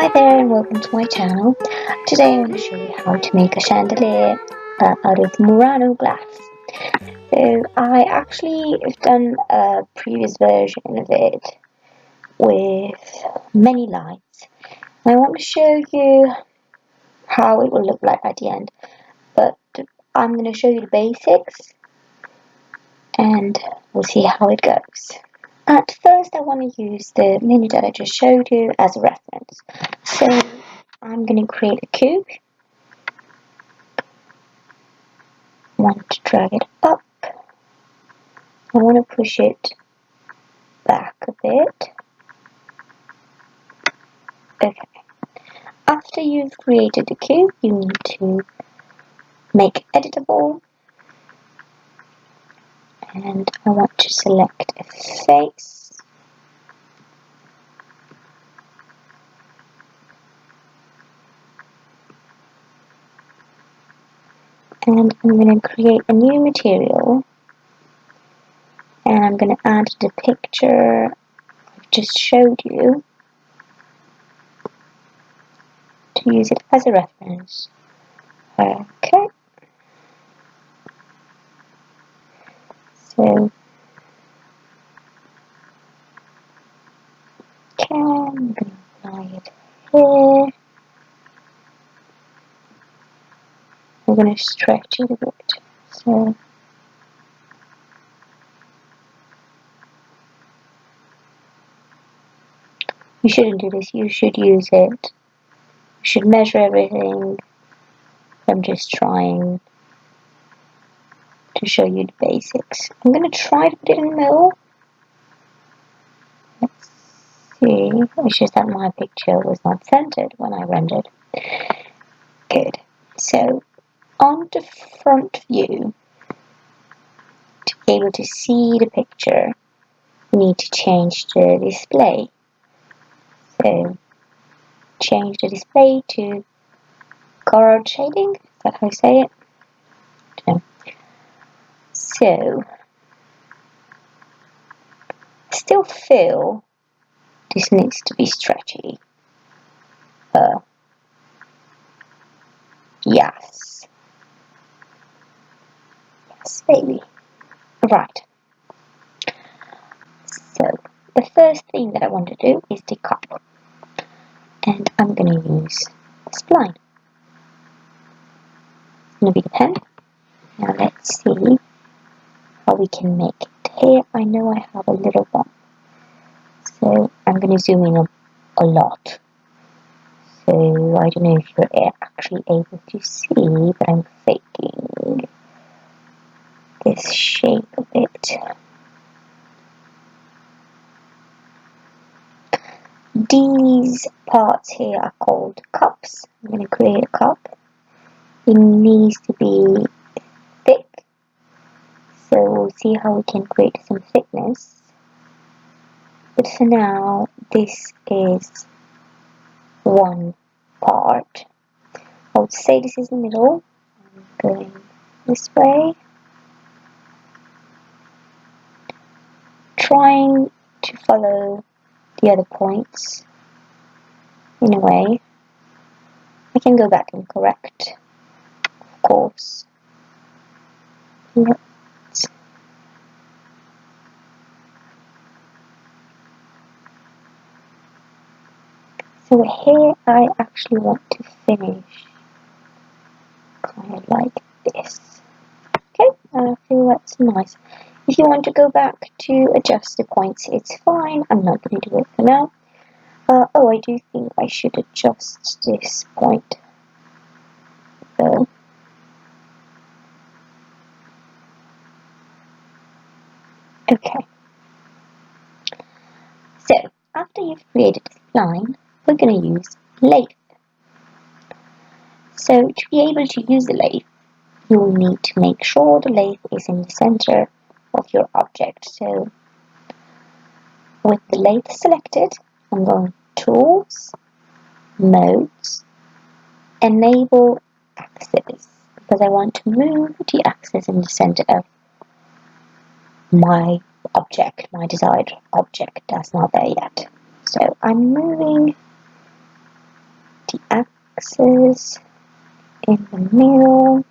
Hi there and welcome to my channel. Today I'm going to show you how to make a chandelier out of murano glass. So I actually have done a previous version of it with many lights. I want to show you how it will look like at the end, but I'm going to show you the basics and we'll see how it goes. At first I want to use the menu that I just showed you as a reference. So I'm going to create a cube. I want to drag it up. I want to push it back a bit. Okay. After you've created the cube, you need to make editable. And I want to select a face. And I'm going to create a new material. And I'm going to add the picture I've just showed you to use it as a reference. Okay. So, I'm going to apply it here. I'm going to stretch it a bit. So, you shouldn't do this, you should use it. You should measure everything. I'm just trying to show you the basics. I'm going to try to put it in the middle. Let's see. It's just that my picture was not centered when I rendered. Good. So, on the front view, to be able to see the picture, you need to change the display. So, change the display to card shading. Is that how I say it? No. So, I still feel this needs to be stretchy. Yes. Yes, baby. Right. So, the first thing that I want to do is the cup. And I'm going to use a spline. It's going to be the pen. Now let's see how we can make it. Here I know I have a little bump. So I'm going to zoom in a lot. So I don't know if you're actually able to see, but I'm faking this shape a bit. These parts here are called cups. I'm going to create a cup. It needs to be thick. So we'll see how we can create some thickness. But for now, this is one part. I would say this is the middle. I'm going this way. Trying to follow the other points in a way. I can go back and correct, of course. So here I actually want to finish kind of like this. Okay, I feel that's nice. If you want to go back to adjust the points, it's fine. I'm not going to do it for now. Oh, I do think I should adjust this point though. Okay. So, after you've created this line, we're going to use lathe. So, to be able to use the lathe, you will need to make sure the lathe is in the center of your object. So, with the lathe selected, I'm going Tools, Modes, Enable Axis, because I want to move the axis in the center of my object, my desired object. That's not there yet. So I'm moving axis in the middle,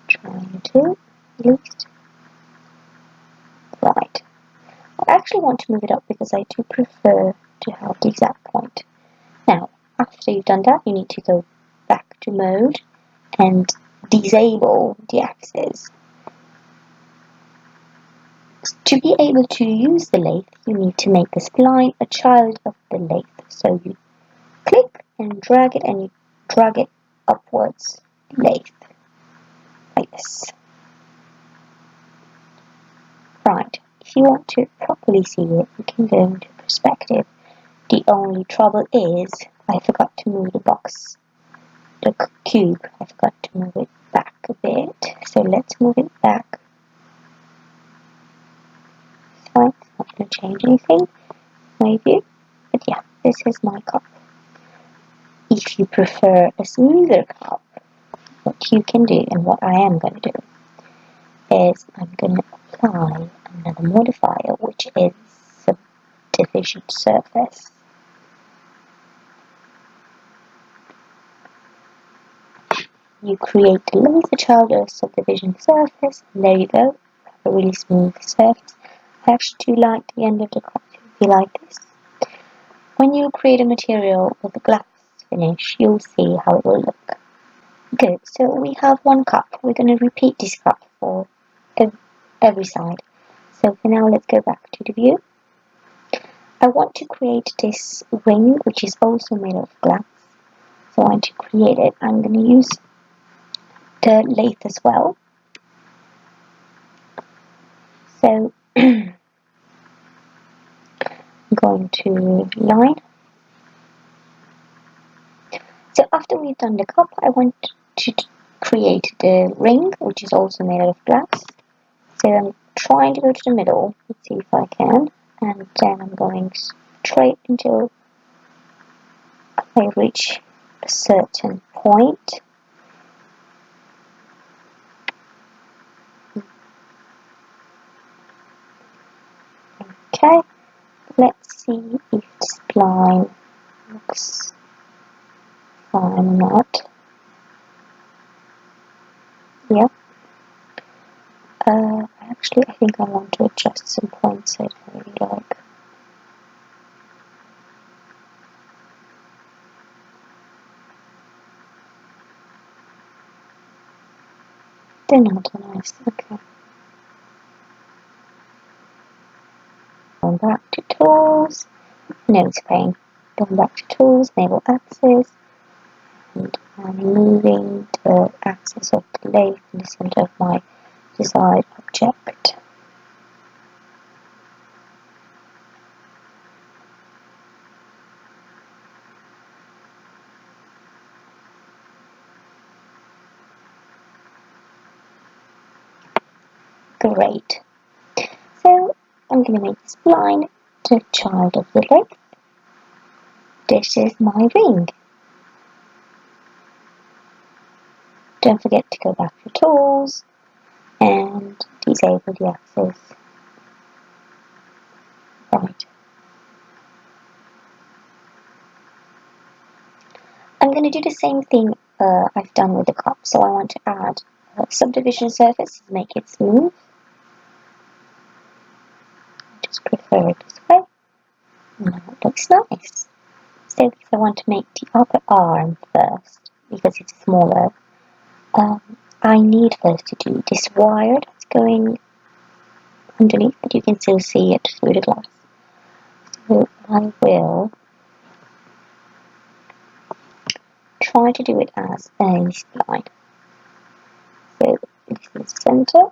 trying to at least. Right. I actually want to move it up because I do prefer to have the exact point. Now, after you've done that, you need to go back to mode and disable the axis. To be able to use the lathe, you need to make the spline a child of the lathe. So you click and you drag it upwards, lathe, like this. Right, if you want to properly see it, you can go into perspective. The only trouble is, I forgot to move the box, the cube, I forgot to move it back a bit. So let's move it back. It's fine, it's not going to change anything, maybe. But yeah, this is my cup. If you prefer a smoother cup, what you can do, and what I am going to do, is I'm going to apply another modifier, which is subdivision surface. You create the laser child of subdivision surface, and there you go, a really smooth surface. I actually do like the end of the cup to be like this. When you create a material with a glass finish, you'll see how it will look. Good, so we have one cup. We're going to repeat this cup for every side. So for now, let's go back to the view. I want to create this ring, which is also made of glass. So I want to create it. I'm going to use the lathe as well. So I'm going to line. So after we've done the cup, I want to create the ring, which is also made out of glass. So I'm trying to go to the middle. Let's see if I can. And then I'm going straight until I reach a certain point. Okay, let's see if this spline looks fine or not. Yep. Actually, I think I want to adjust some points I don't really like. They're not nice. Okay. Going back to tools, nose pane. Going back to tools, enable axis, and I'm moving the axis of the lathe in the center of my desired object. Great. So I'm going to make the spline the child of the lathe. This is my ring. Don't forget to go back to tools and disable the axis. Right. I'm going to do the same thing I've done with the cup. So I want to add a subdivision surface to make it smooth. I just prefer it this way. Now it looks nice. So because I want to make the upper arm first, because it's smaller, I need first to do this wire that's going underneath, but you can still see it through the glass. So I will try to do it as a spline. So this is the center.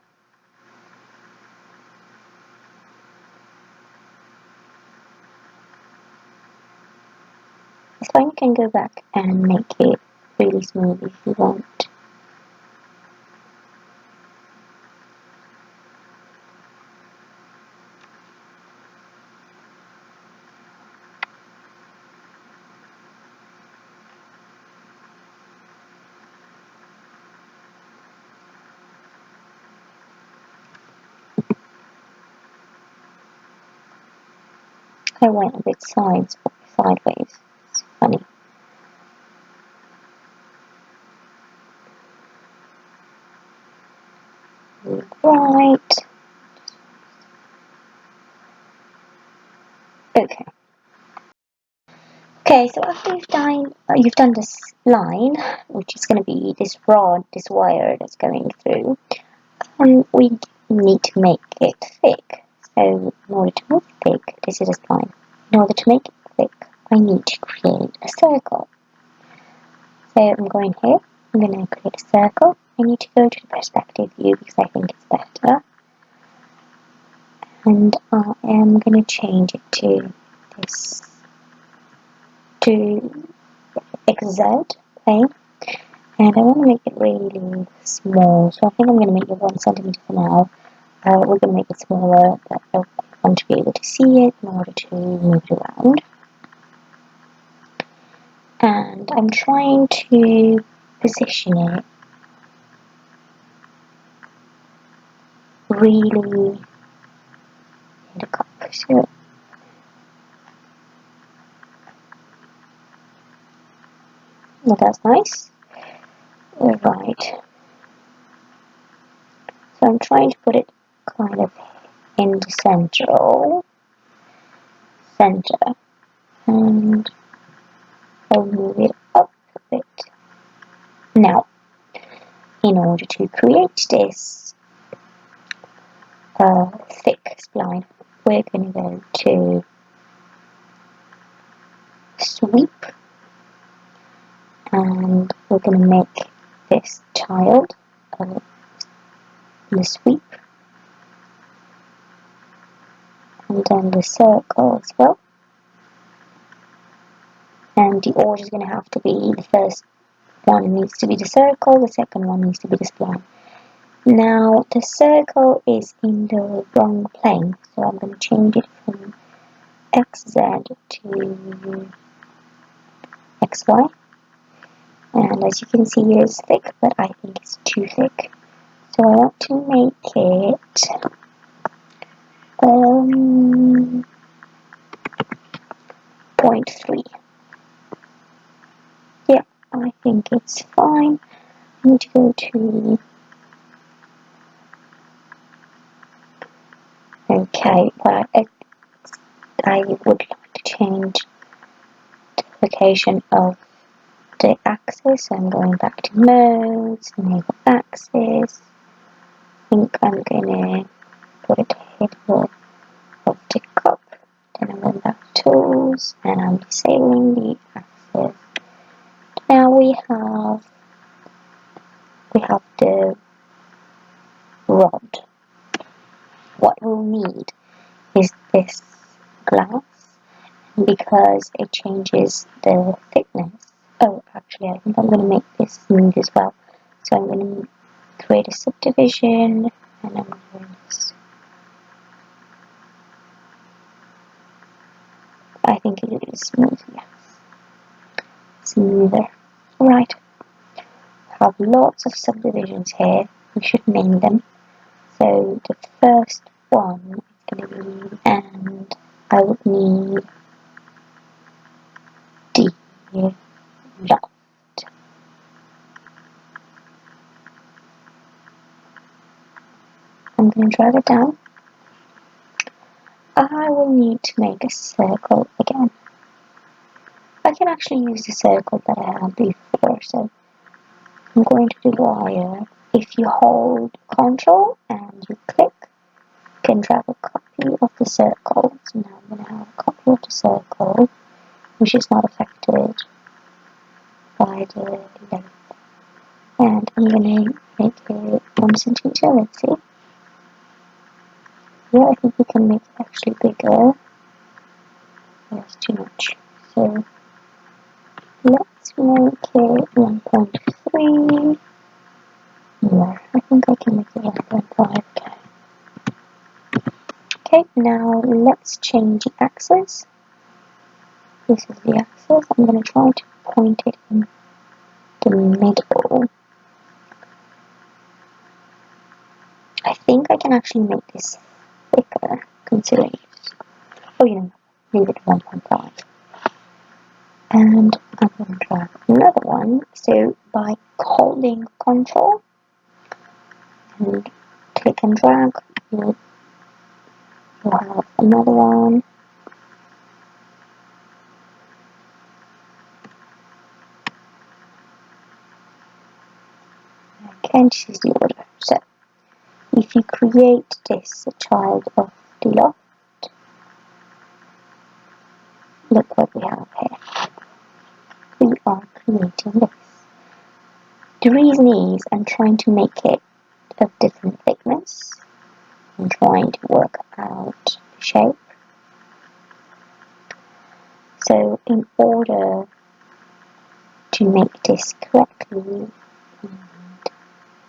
It's fine, you can go back and make it really smooth if you want. I went a bit sideways. It's funny. Okay, so after you've done this line, which is going to be this rod, this wire that's going through, we need to make it thick. So in order to make it thick, this is a spline. In order to make it thick, I need to create a circle. So I'm going here, I'm going to create a circle. I need to go to the perspective view because I think it's better. And I am going to change it to this, to XZ plane. And I want to make it really small, so I think I'm going to make it 1 centimeter for now. We're going to make it smaller, but I want to be able to see it in order to move it around. And I'm trying to position it really in the cup. So well, that's nice. Right. So I'm trying to put it kind of in the center, and I'll move it up a bit. Now, in order to create this thick spline, we're going to go to sweep, and we're going to make this child the sweep, and then the circle as well. And the order is going to have to be, the first one needs to be the circle, the second one needs to be the spline. Now the circle is in the wrong plane, so I'm going to change it from XZ to XY. And as you can see, it is thick, but I think it's too thick. So I want to make it 0.3. Yeah, I think it's fine. I need to go to... Okay, but I would like to change the location of the axis. So I'm going back to modes, enable axis. I think I'm going to put it here of the cup. Then I'm going back to tools, and I'm disabling the axis. Now we have the rod. What we'll need is this glass, because it changes the thickness. Oh, actually, I think I'm going to make this smooth as well. So I'm going to create a subdivision, and I'm going to... I think it is smooth, yes. Smoother. Right. I have lots of subdivisions here. We should name them. So the first one is going to be, and I would need the loft. I'm going to drag it down. I will need to make a circle again. I can actually use the circle that I had before, so I'm going to do wire. If you hold Ctrl and you click, you can drag a copy of the circle. So now I'm going to have a copy of the circle, which is not affected by the length. And I'm going to make it 1 centimeter, let's see. Yeah, I think we can make it actually bigger. That's too much. So let's make it 1.3 more. I think I can make it 1.5. Okay, now let's change the axis. This is the axis. I'm going to try to point it in the middle. I think I can actually make this thicker, considering it. Oh, you know, leave it 1.5. And I'm going to drag another one. So by holding Ctrl and click and drag, you'll have another one. and this is the order. So if you create this child of the loft, look what we have here. We are creating this. The reason is I'm trying to make it of different thickness. I'm trying to work out the shape. So in order to make this correctly, we need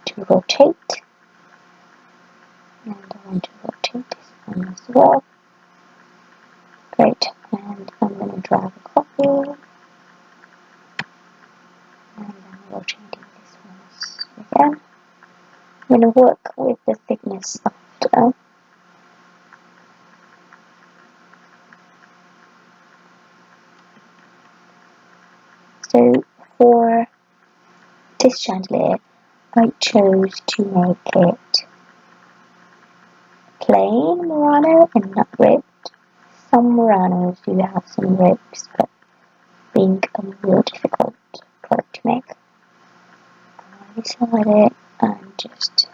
to rotate. And I want to rotate this one as well. Great. And I'm going to drag a copy. And I'm rotating this one again. I'm going to work with the thickness after. So for this chandelier, I chose to make it plain murano and not ribbed. Some muranos do have some ribs, but being a more difficult product to make, I decided I'm just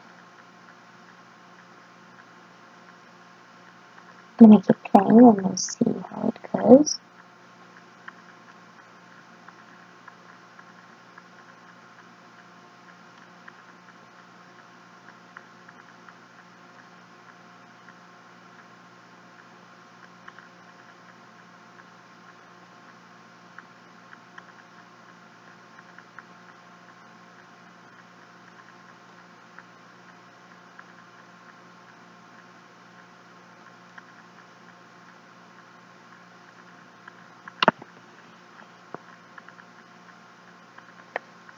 gonna make it plain and we'll see how it goes.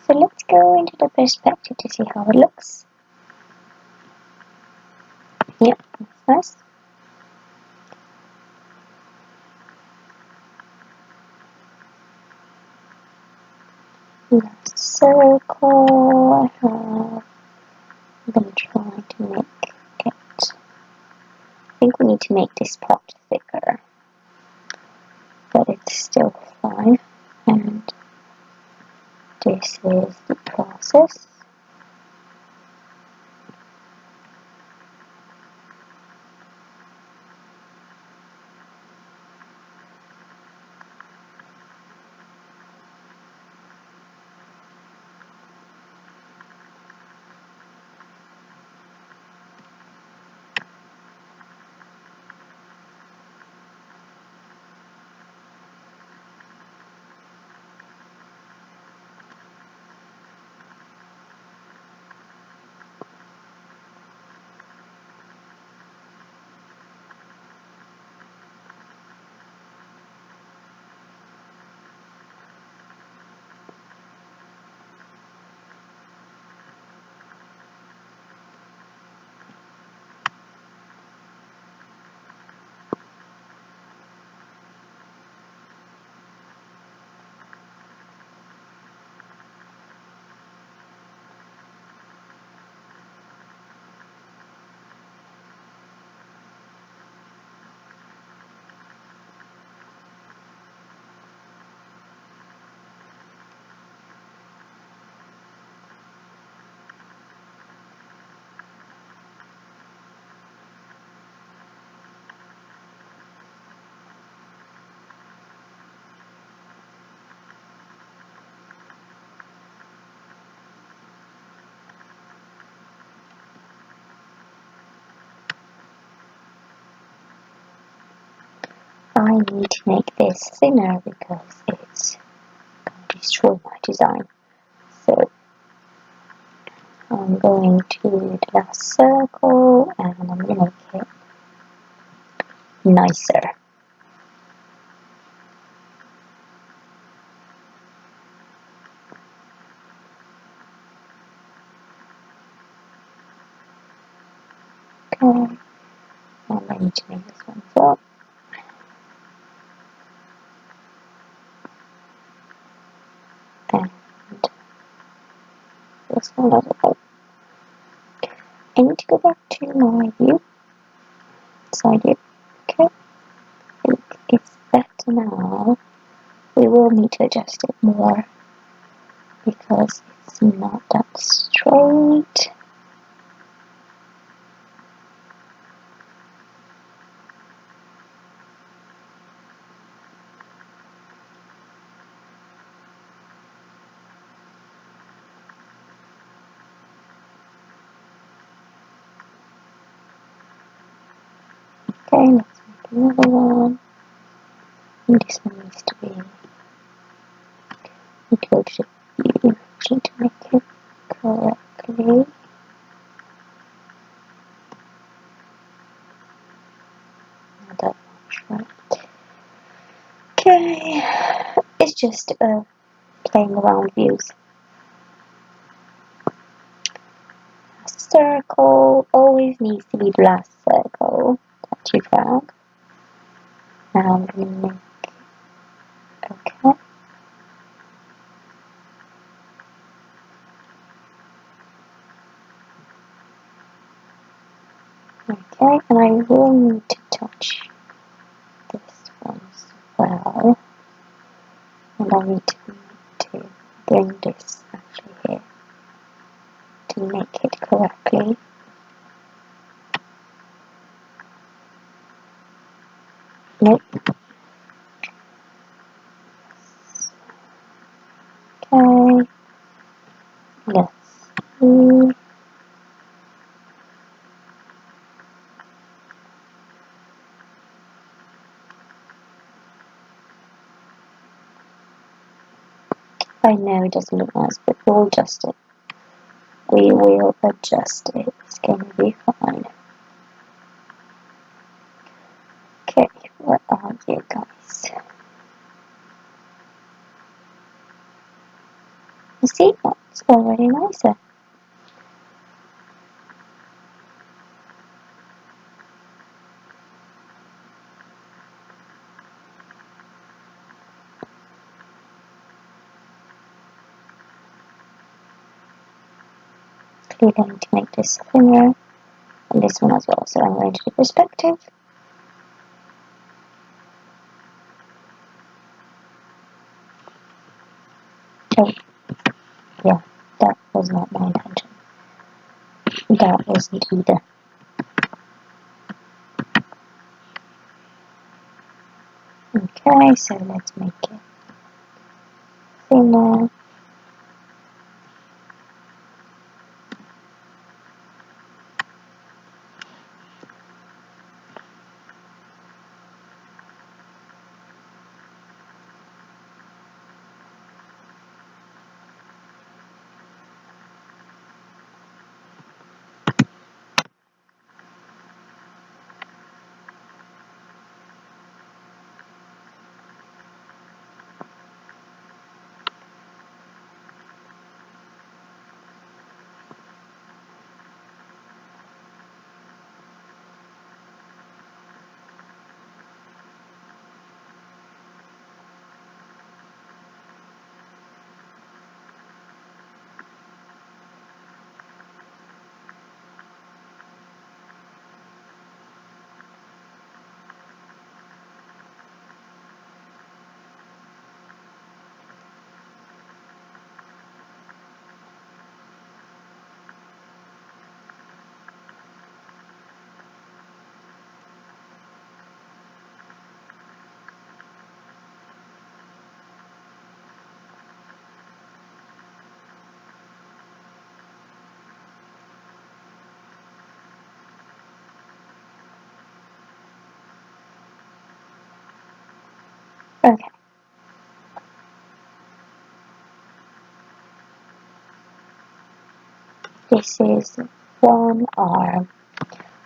So let's go into the perspective to see how it looks. Yep, that's nice. Last circle I have. I'm going to try to make it. I think we need to make this part thicker, but it's still fine. And this is the process. I need to make this thinner because it's going to destroy my design. So I'm going to the last circle and I'm going to make it nicer. Okay, and I need to make this one as well. And this one as well. I need to go back to my view, side view. Okay, I think it's better now. We will need to adjust it more because It's not that straight. Okay, let's make another one. And this one needs to be close to you to make it correctly. Not that much, right? Okay, it's just playing around views. A circle always needs to be the last circle that you found. Now I'm going to make, okay. Okay, and I will need to touch this one as well. And I need to bring this actually here to make it correctly. Nope. Okay. Let's see. I know it doesn't look nice, but we'll adjust it. We will adjust it. It's going to be fine. Okay, where are you guys? You see, that's already nicer. We're going to make this thinner, and this one as well. So I'm going to do perspective. Oh, yeah, that was not my intention. That wasn't either. Okay, so let's make it thinner. Okay. This is one arm.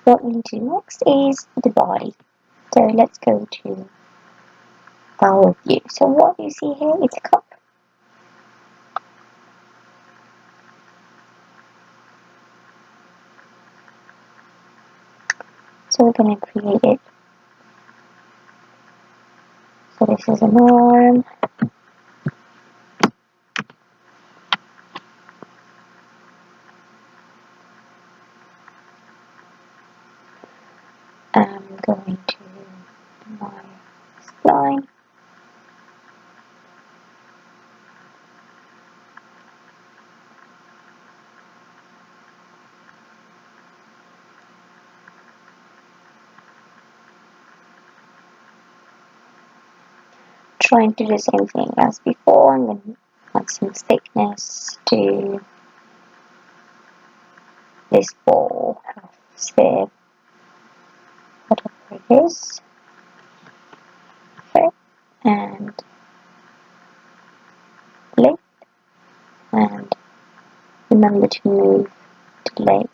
What we need to do next is the body. So let's go to our view. So what you see here is a cup. So we're going to create it. So this is an arm. I'm going to my spline. trying to do the same thing as before. I'm going to add some thickness to this ball, sphere, whatever it is. Okay, and length, and remember to move to length,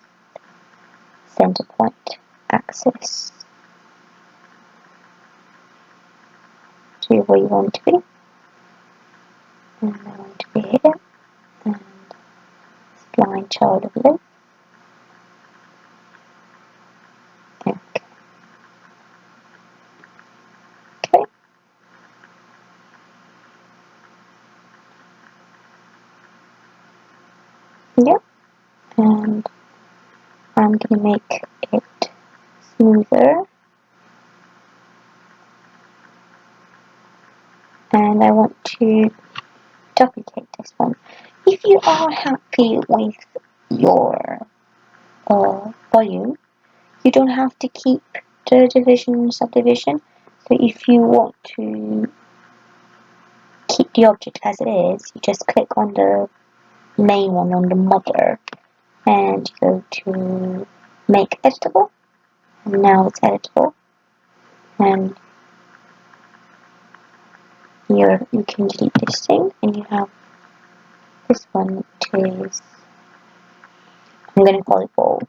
center point, axis to where you want to be, and I want to be here, and line child of length. Okay. Okay. Yep. And I'm going to make it smoother. And I want to duplicate this one. If you are happy with your volume, you don't have to keep the division subdivision. So if you want to keep the object as it is, you just click on the main one on the mother and go to make editable. And now it's editable. And here you can delete this thing, and you have this one, which is, I'm going to call it ball.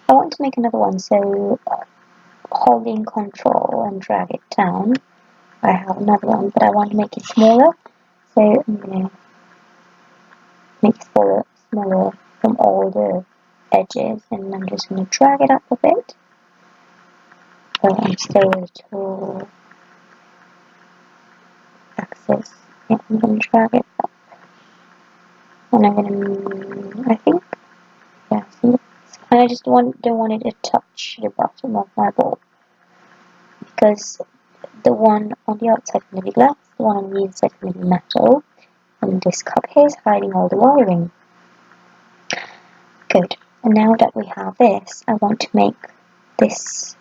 I want to make another one, so holding Control and drag it down. I have another one, but I want to make it smaller, so I'm going to make it smaller from all the edges, and I'm just going to drag it up a bit. And stay with the tool axis. Yeah, I'm going to drag it up, and I'm going to, I think, yeah, see, and I just don't want it to touch the bottom of my ball, because the one on the outside is going to be glass, the one on the inside is going to be metal, and this cup here is hiding all the wiring. Good. And now that we have this, I want to make this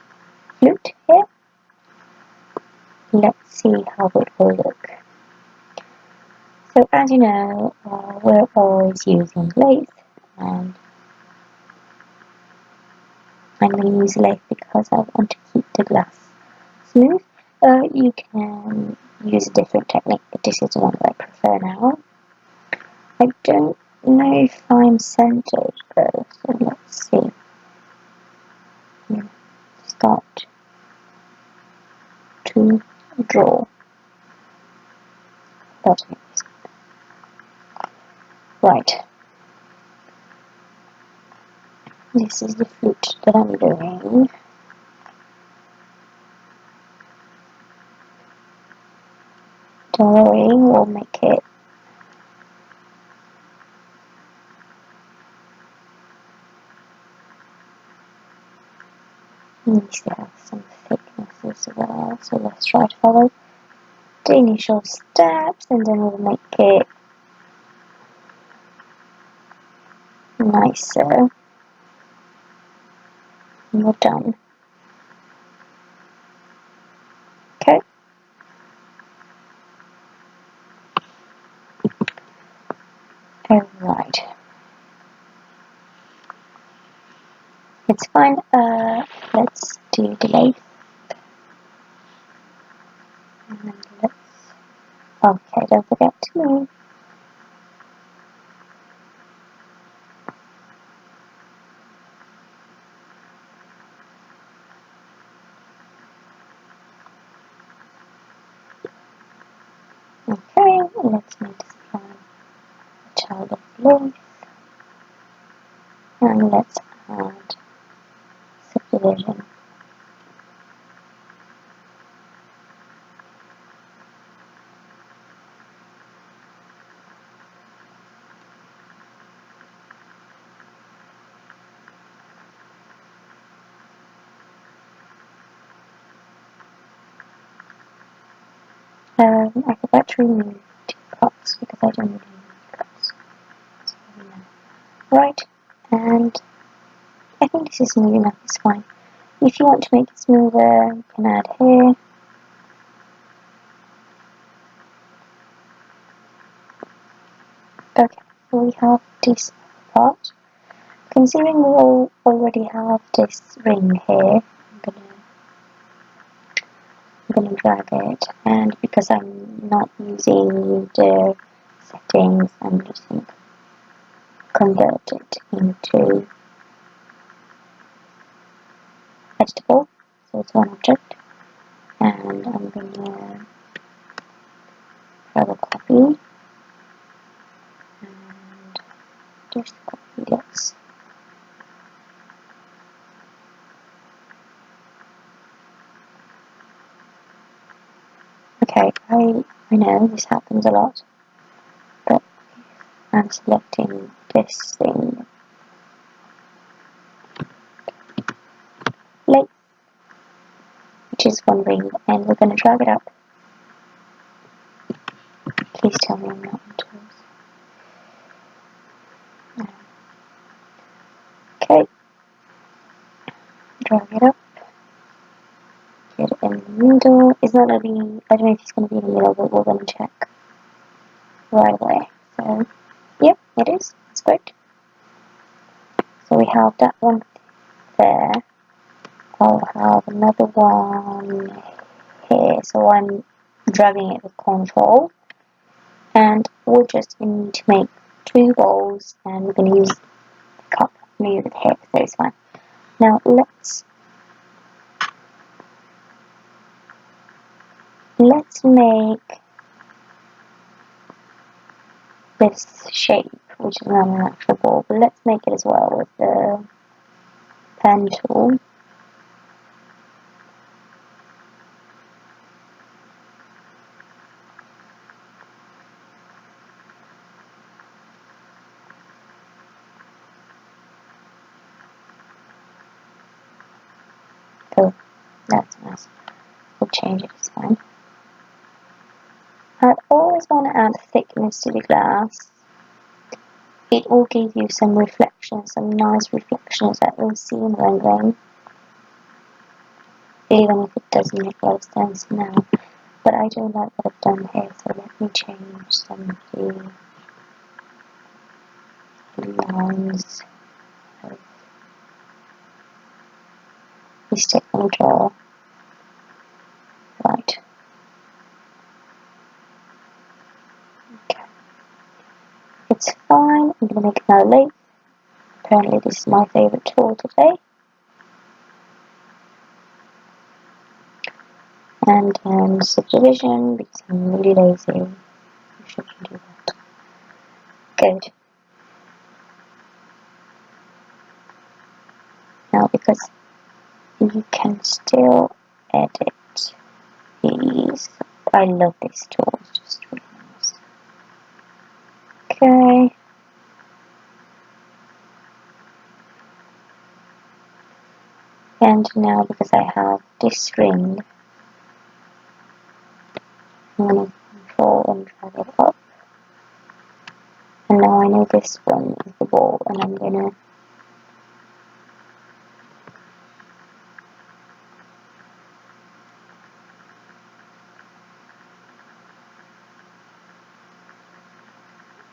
flute here. Let's see how it will look. So as you know, we're always using lathe, and I'm going to use lathe because I want to keep the glass smooth. You can use a different technique, but this is the one that I prefer now. I don't know if I'm centered though, so let's see. Start to draw. That's it. Right. This is the flute that I'm doing. Don't worry, we'll make it needs to have some thickness as well. So let's try to follow the initial steps, and then we'll make it nicer. And we're done. Okay. Alright. It's fine. Let's do the lathe. And let's, okay, don't forget to move. Okay, let's make this plan a child of lathe. And let's add subdivision. I forgot to remove two cuts because I don't need any cuts. So, yeah. Right, and I think this is smooth enough, it's fine. If you want to make it smoother, you can add here. Okay, so we have this part. Considering we already have this ring here, I'm gonna drag it, and because I'm not using the settings, I'm just going to convert it into vegetable, so it's one object, and I'm going to have a copy, and just copy this. Okay, I know this happens a lot, but I'm selecting this thing, lathe, which is one ring, and we're going to drag it up. Please tell me I'm not on tools. No. Okay, drag it up, get it in the middle. It's not going to be, I don't know if it's going to be in the middle, but we're going to check right away. So, yep, it is. It's good. So we have that one there. I'll have another one here. So I'm dragging it with control. And we're just going to make 2 bowls, and we're going to use the cup. I'm going to use it here, so it's fine. Now let's make this shape, which is not an actual ball, but let's make it as well with the pen tool. Oh, that's nice. We'll change it, it's fine. I always want to add thickness to the glass. It will give you some reflections, some nice reflections that you'll see in rendering, even if it doesn't make a lot of sense now. But I don't like what I've done here, so let me change some of the lines. Mistake and draw. Right. Okay. It's fine. I'm going to make another lathe. Apparently this is my favourite tool today. And then subdivision, because I'm really lazy. You shouldn't do that. Good. Now, because you can still edit these. I love this tool. It's just really nice. Okay. And now, because I have this ring, I'm going to control and drag it up. And now I know this one is the ball, and I'm going to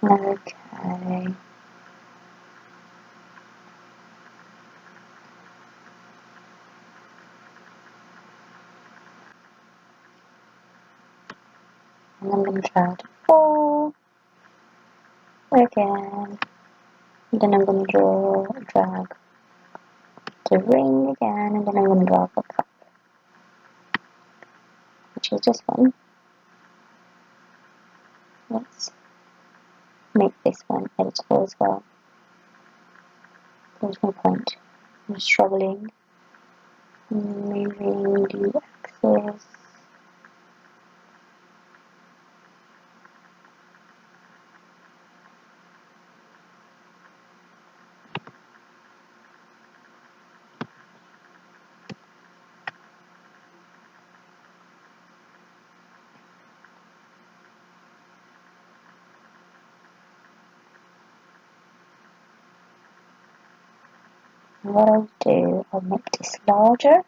okay. And I'm going to drag the ball again. And then I'm going to drag the ring again, and then I'm going to drag the cup, which is this one. Let's make this one editable as well. There's no point. I'm struggling. Moving the axis. what I'll do, I'll make this larger.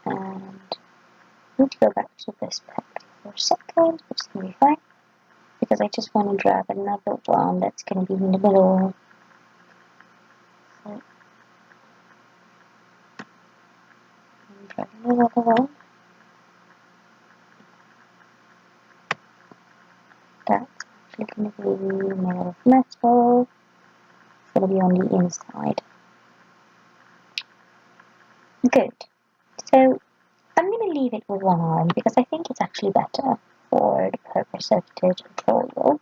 And I need to go back to this pack for a second, which is going to be fine, because I just want to drag another one that's going to be in the middle. So, I'm dragging another one. That's actually going to be made of metal. It's going to be on the inside. Good. So I'm going to leave it with one arm because I think it's actually better for the purpose of the tutorial.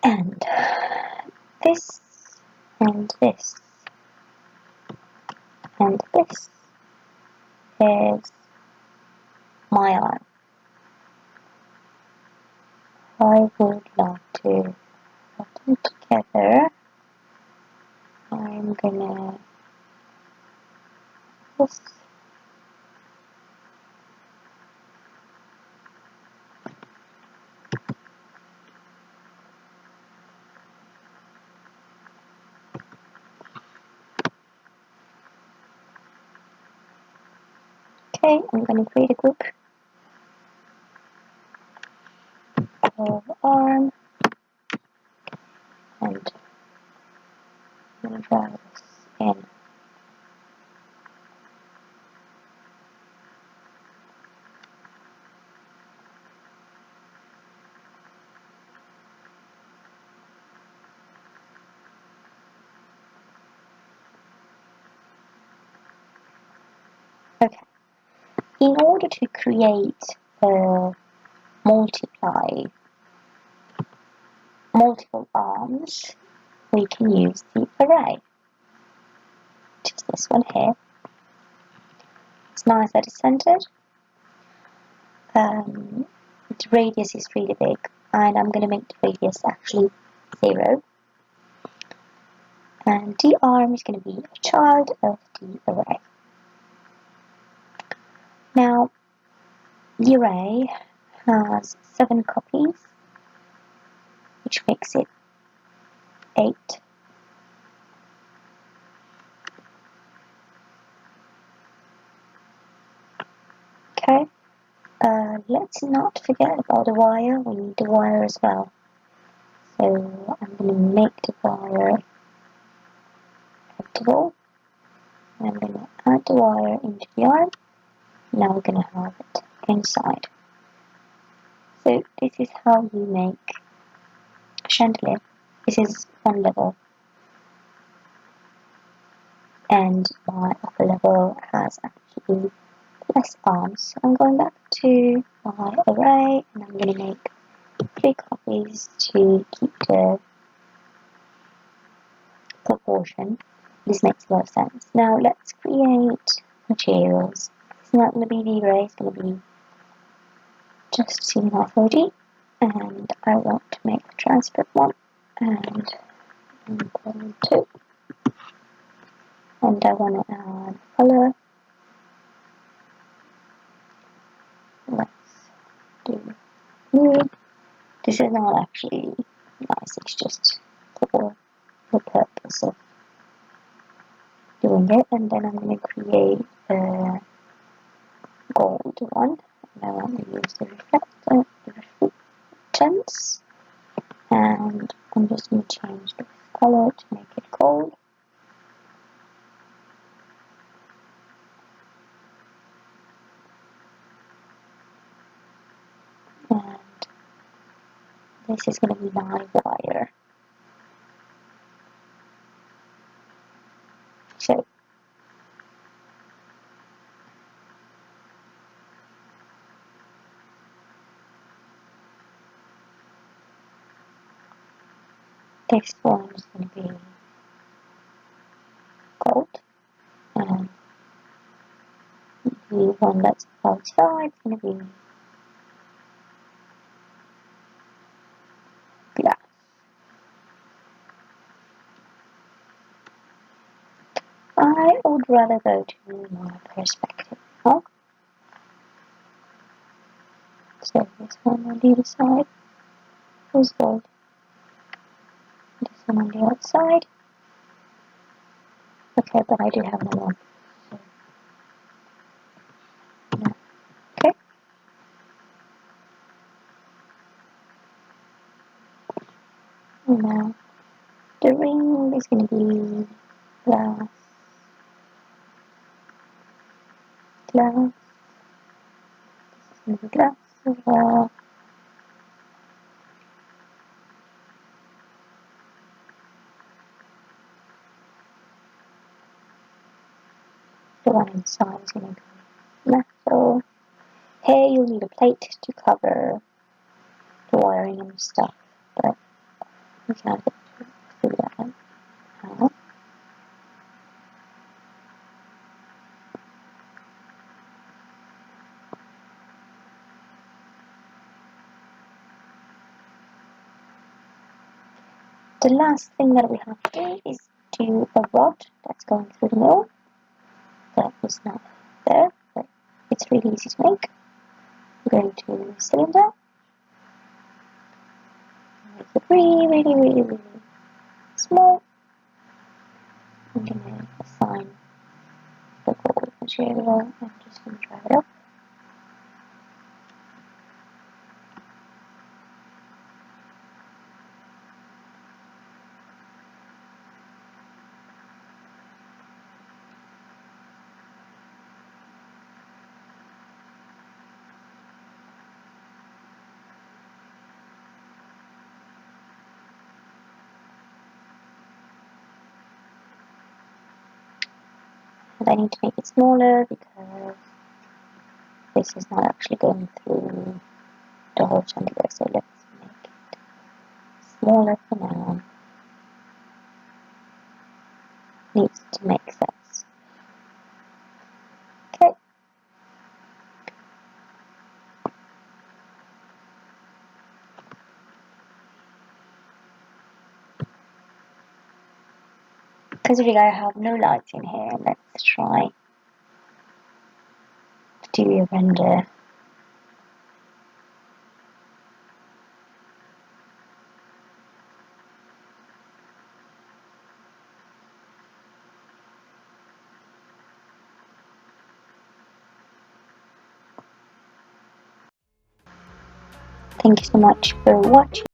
And this, and this, and this is my arm. I would like to put them together. I'm gonna just okay, I'm gonna create a group of arm and I'm gonna drag this in. Okay. In order to create a multiple arms, we can use the array, which is this one here. It's nice that it's centered. The radius is really big, and I'm going to make the radius actually 0. And the arm is going to be a child of the array. Now, the array has 7 copies, which makes it 8. Okay, let's not forget about the wire. We need the wire as well. So I'm going to make the wire editable. I'm going to add the wire into the arm. Now we're going to have it inside. So this is how you make a chandelier. This is one level. And my upper level has actually less arms. So I'm going back to my array and I'm going to make 3 copies to keep the proportion. This makes a lot of sense. Now let's create materials. It's not going to be the array, it's going to be just CMR40. And I want to make a transparent one. And I'm going to. And I want to add color. Let's do blue. This is not actually nice, it's just for the purpose of doing it. And then I'm going to create a gold one. And I want to use the reflectance. And I'm just going to change this color to make it gold. And this is going to be my wire. So this one is going to be gold, and the one that's outside is going to be glass. I would rather go to my perspective now. So this one on the other side is gold. This one on the outside. Okay, but I do have another one. So, no. Okay. Now the ring is going to be glass, glass. This is going to be glass as well. The one inside is going to be metal. Here you'll need a plate to cover the wiring and stuff, but we can't get through that now. The last thing that we have to do is do a rod that's going through the middle. That was not there, but it's really easy to make. We're going to cylinder. Make it really small. I'm going to assign the gold material. I'm just going to dry it up. And I need to make it smaller because this is not actually going through the whole chandelier, so let's make it smaller for now. Needs to make sense. Okay. Considering I have no lights in here, let's try to do a render. Thank you so much for watching.